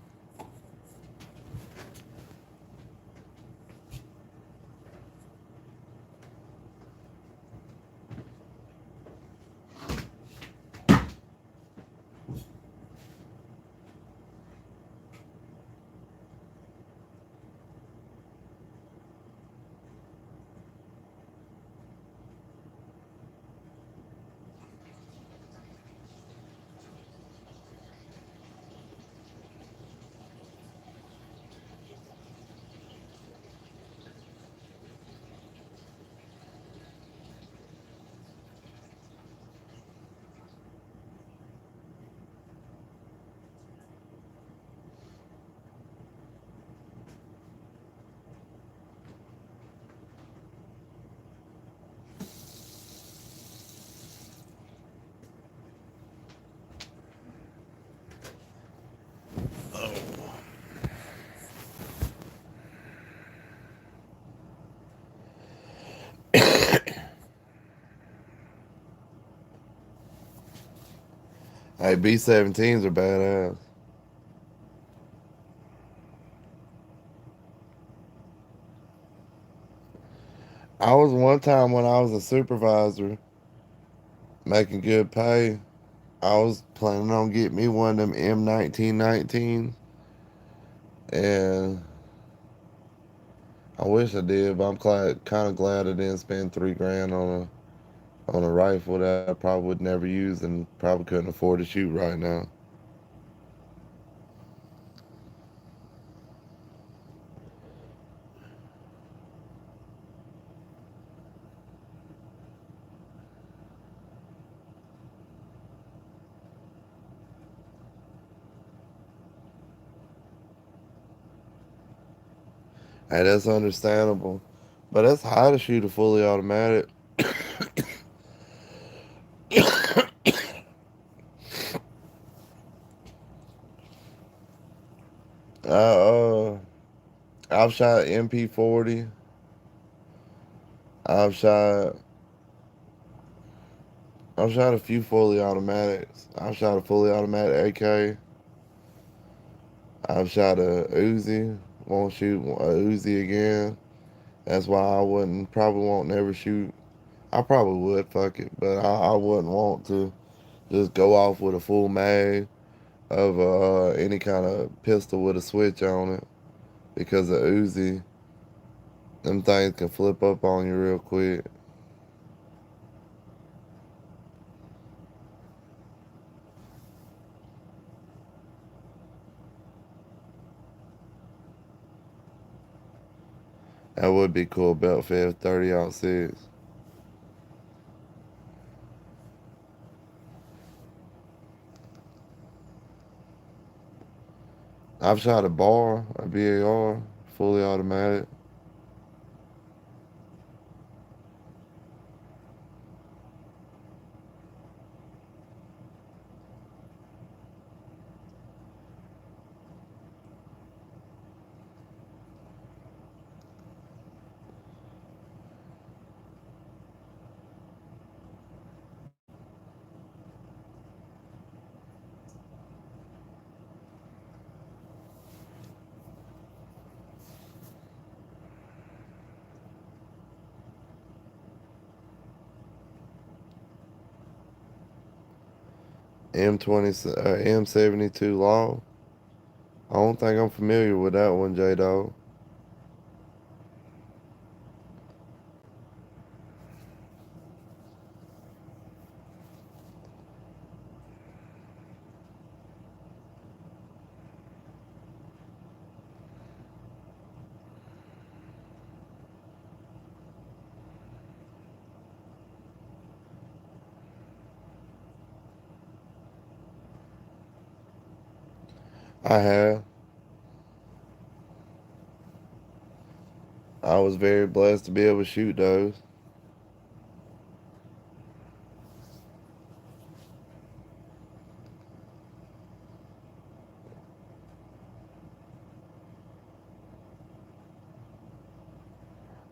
Hey, B-17s are badass. I was one time when I was a supervisor making good pay. I was planning on getting me one of them M1919s, and I wish I did, but I'm kind of glad I didn't spend 3 grand on a rifle that I probably would never use and probably couldn't afford to shoot right now. Hey, that's understandable, but that's high to shoot a fully automatic. I I've shot MP40. I've shot I've shot a few fully automatics. I've shot a fully automatic AK. I've shot a Uzi. Won't shoot a Uzi again. That's why I wouldn't probably won't never shoot. I probably would fuck it, but I wouldn't want to just go off with a full mag of any kind of pistol with a switch on it because the Uzi, them things can flip up on you real quick. That would be cool. Belt fed 30-06. I've shot a bar, a BAR, fully automatic. M72 Law. I don't think I'm familiar with that one, J Dog. I have. I was very blessed to be able to shoot those.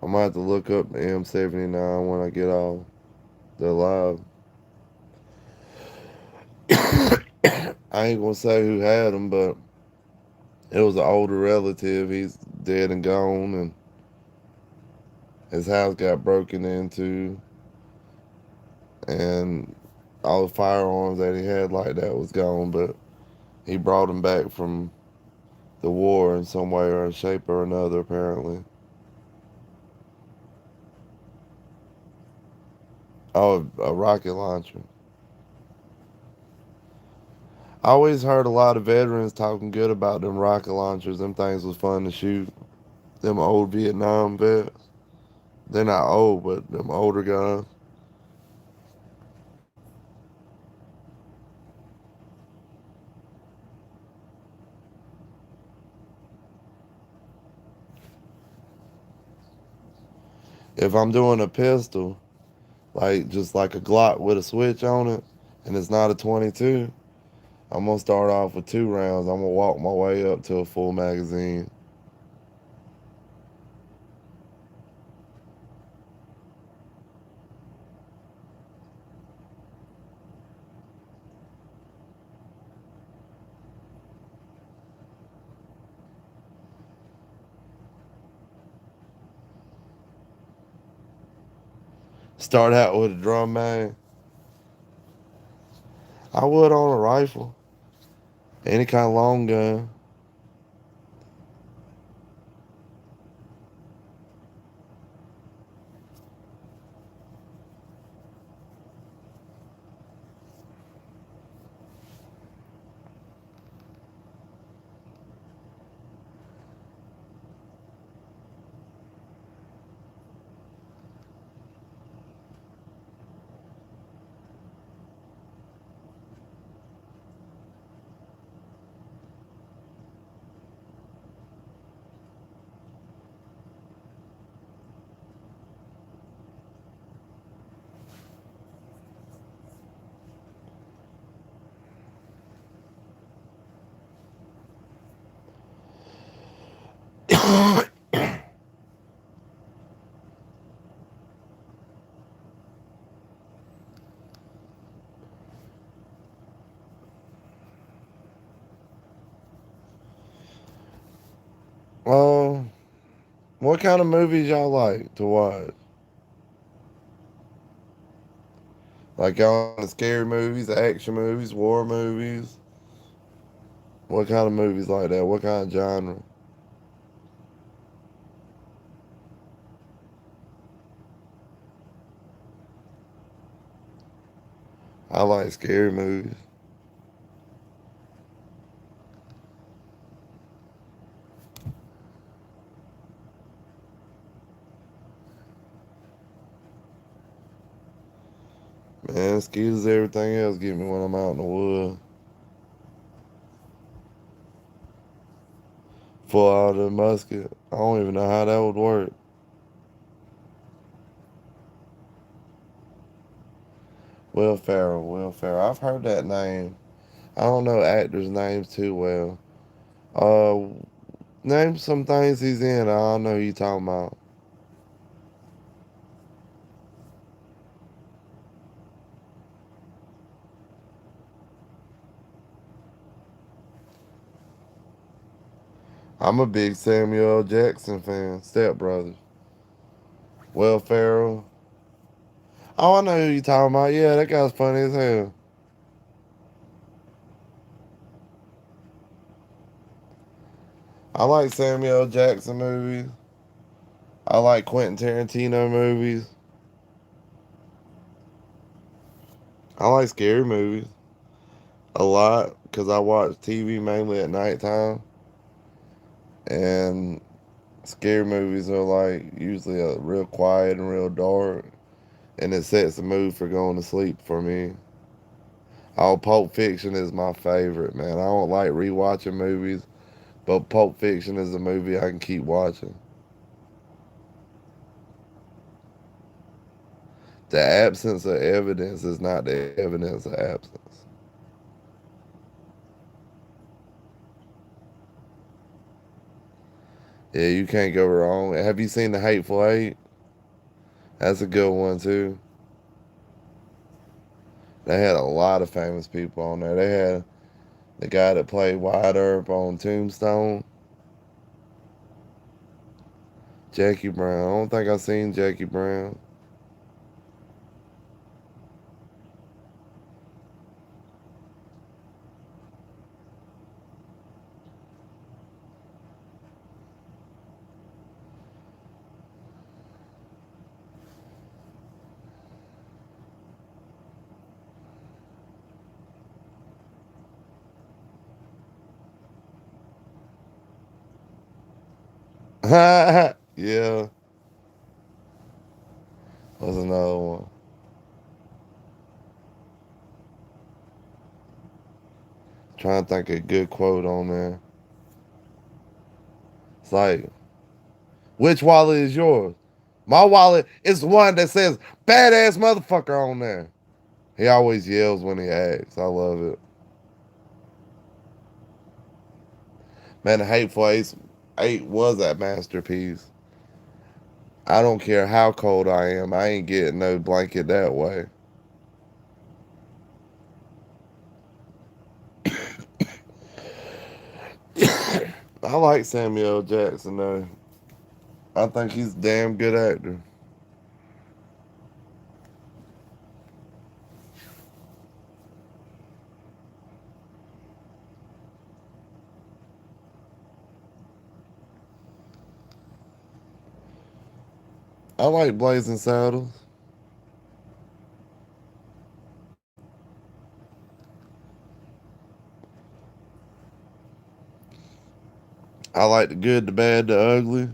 I might have to look up the M79 when I get off the live. I ain't gonna say who had them, but it was an older relative. He's dead and gone, and his house got broken into, and all the firearms that he had like that was gone. But he brought them back from the war in some way or shape or another, apparently. Oh, a rocket launcher. I always heard a lot of veterans talking good about them rocket launchers. Them things was fun to shoot. Them old Vietnam vets. They're not old, but them older guys. If I'm doing a pistol, like just like a Glock with a switch on it, and it's not a 22, I'm gonna start off with 2 rounds. I'm gonna walk my way up to a full magazine. Start out with a drum mag. I would on a rifle, any kind of long gun. Oh, what kind of movies y'all like to watch? Like y'all into scary movies, action movies, war movies? What kind of movies like that? What kind of genre? I like scary movies. Man, skeet as everything else get me when I'm out in the woods. Full out of the musket. I don't even know how that would work. Will Ferrell, Will Ferrell. I've heard that name. I don't know actors' names too well. Uh, name some things he's in. I don't know who you talking about. I'm a big Samuel L. Jackson fan. Step Brothers. Will Ferrell. Oh, I know who you talking about. Yeah, that guy's funny as hell. I like Samuel L. Jackson movies. I like Quentin Tarantino movies. I like scary movies a lot because I watch TV mainly at nighttime, and scary movies are like usually real quiet and real dark, and it sets the mood for going to sleep for me. Oh, Pulp Fiction is my favorite, man. I don't like rewatching movies, but Pulp Fiction is a movie I can keep watching. The absence of evidence is not the evidence of absence. Yeah, you can't go wrong. Have you seen The Hateful Eight? That's a good one too. They had a lot of famous people on there. They had the guy that played Wyatt Earp on Tombstone, Jackie Brown. I don't think I've seen Jackie Brown. Yeah, was another one. Trying to think of a good quote on there. It's like, which wallet is yours? My wallet is the one that says badass motherfucker on there. He always yells when he acts. I love it. Man, the Hateful Eight was that masterpiece. I don't care how cold I am. I ain't getting no blanket that way. I like Samuel L. Jackson though. I think he's a damn good actor. I like Blazing Saddles. I like the good, the bad, the ugly.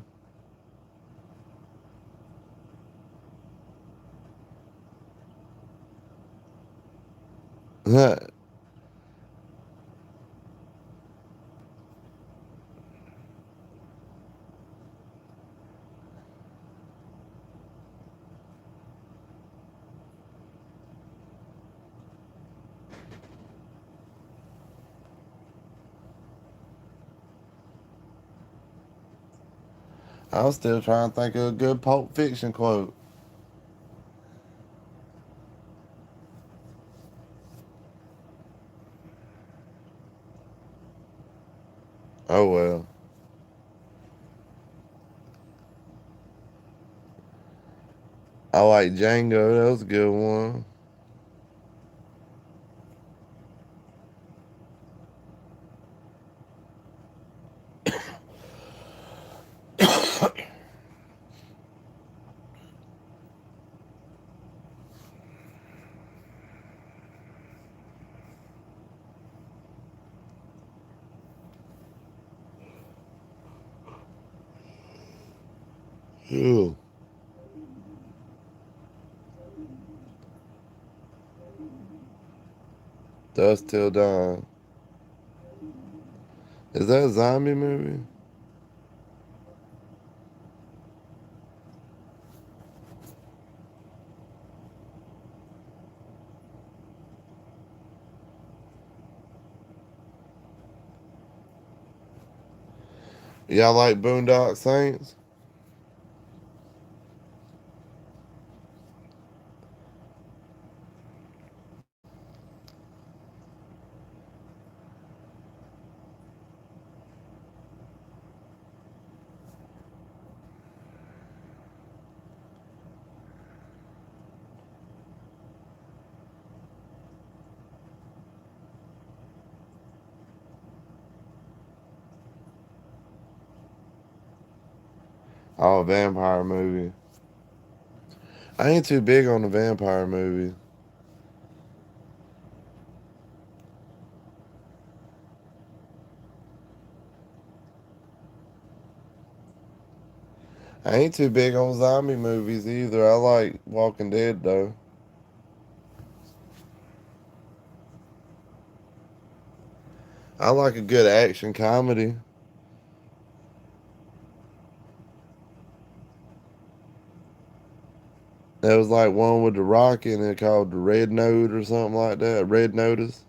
I'm still trying to think of a good Pulp Fiction quote. Oh well. I like Django. That was a good one. Ew. Dust Till Dawn. Is that a zombie movie? Y'all like Boondock Saints? Oh, vampire movie. I ain't too big on the vampire movie. I ain't too big on zombie movies either. I like Walking Dead though. I like a good action comedy. There was like one with the Rock in it called the Red Note or something like that. Red Notice.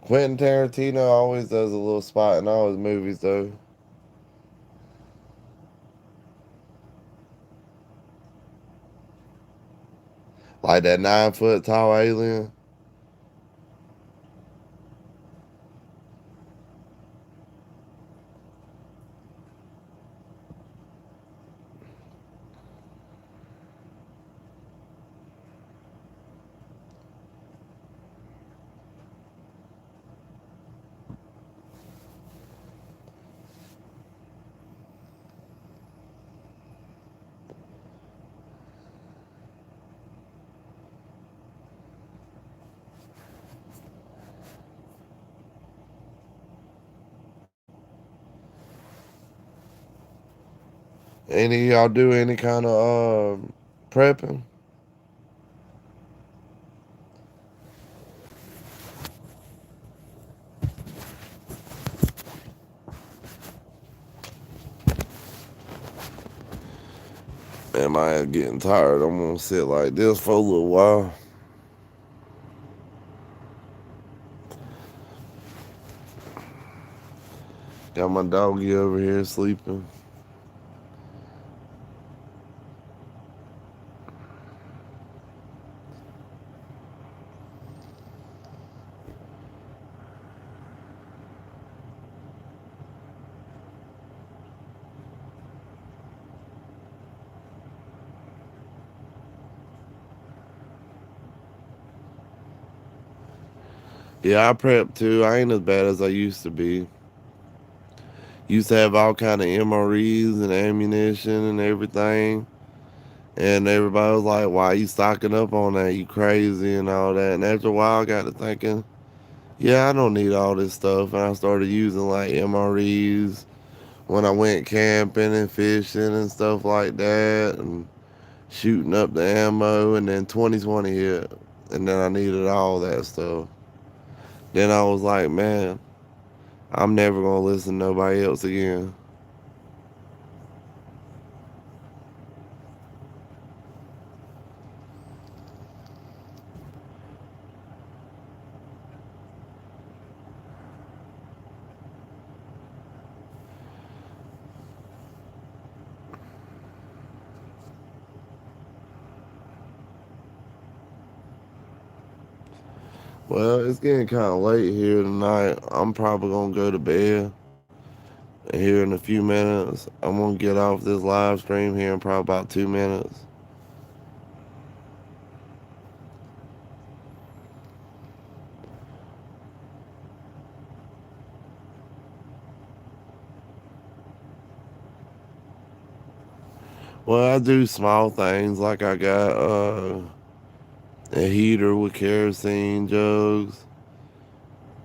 Quentin Tarantino always does a little spot in all his movies though. Like that 9 foot tall alien. Any of y'all do any kind of prepping? Am I getting tired? I'm gonna sit like this for a little while. Got my doggy over here sleeping. Yeah, I prep too. I ain't as bad as I used to be. Used to have all kind of MREs and ammunition and everything. And everybody was like, why you stocking up on that? You crazy and all that. And after a while, I got to thinking, yeah, I don't need all this stuff. And I started using like MREs when I went camping and fishing and stuff like that. And shooting up the ammo. And then 2020 hit. And then I needed all that stuff. Then I was like, man, I'm never going to listen to nobody else again. Well, it's getting kind of late here tonight. I'm probably going to go to bed here in a few minutes. I'm going to get off this live stream here in probably about 2 minutes. Well, I do small things like I got a heater with kerosene jugs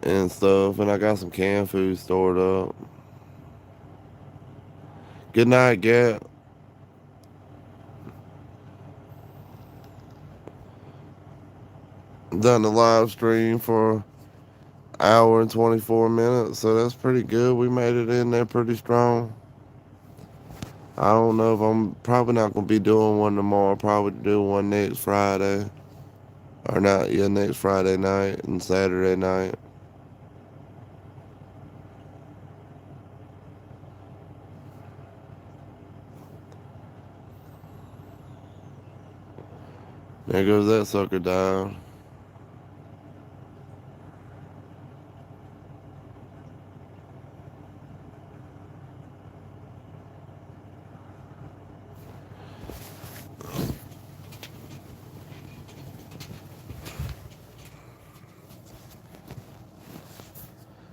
and stuff, and I got some canned food stored up. Good night, Gat. Done the live stream for hour and 24 minutes, so that's pretty good. We made it in there pretty strong. I don't know if I'm probably not gonna be doing one tomorrow. Probably do one next Friday, or not? Yeah, next Friday night and Saturday night. There goes that sucker down.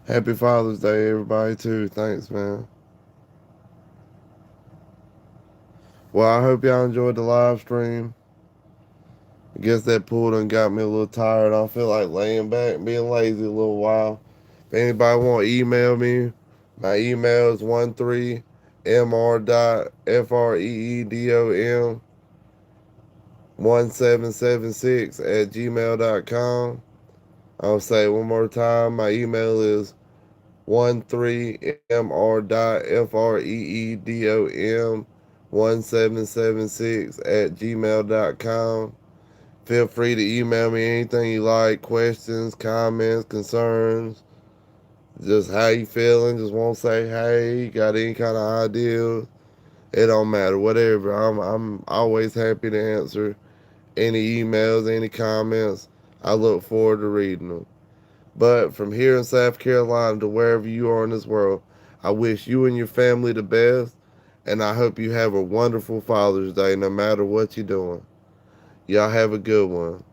Happy Father's Day, everybody, too. Thanks, man. Well, I hope y'all enjoyed the live stream. I guess that pool done got me a little tired. I feel like laying back and being lazy a little while. If anybody want to email me, my email is 13mr.freedom 1776 at gmail.com. I'll say it one more time. My email is 13mr.freedom 1776 at gmail.com. Feel free to email me anything you like, questions, comments, concerns, just how you feeling. Just want to say, hey, you got any kind of ideas? It don't matter, whatever. I'm always happy to answer any emails, any comments. I look forward to reading them. But from here in South Carolina to wherever you are in this world, I wish you and your family the best, and I hope you have a wonderful Father's Day no matter what you're doing. Y'all have a good one.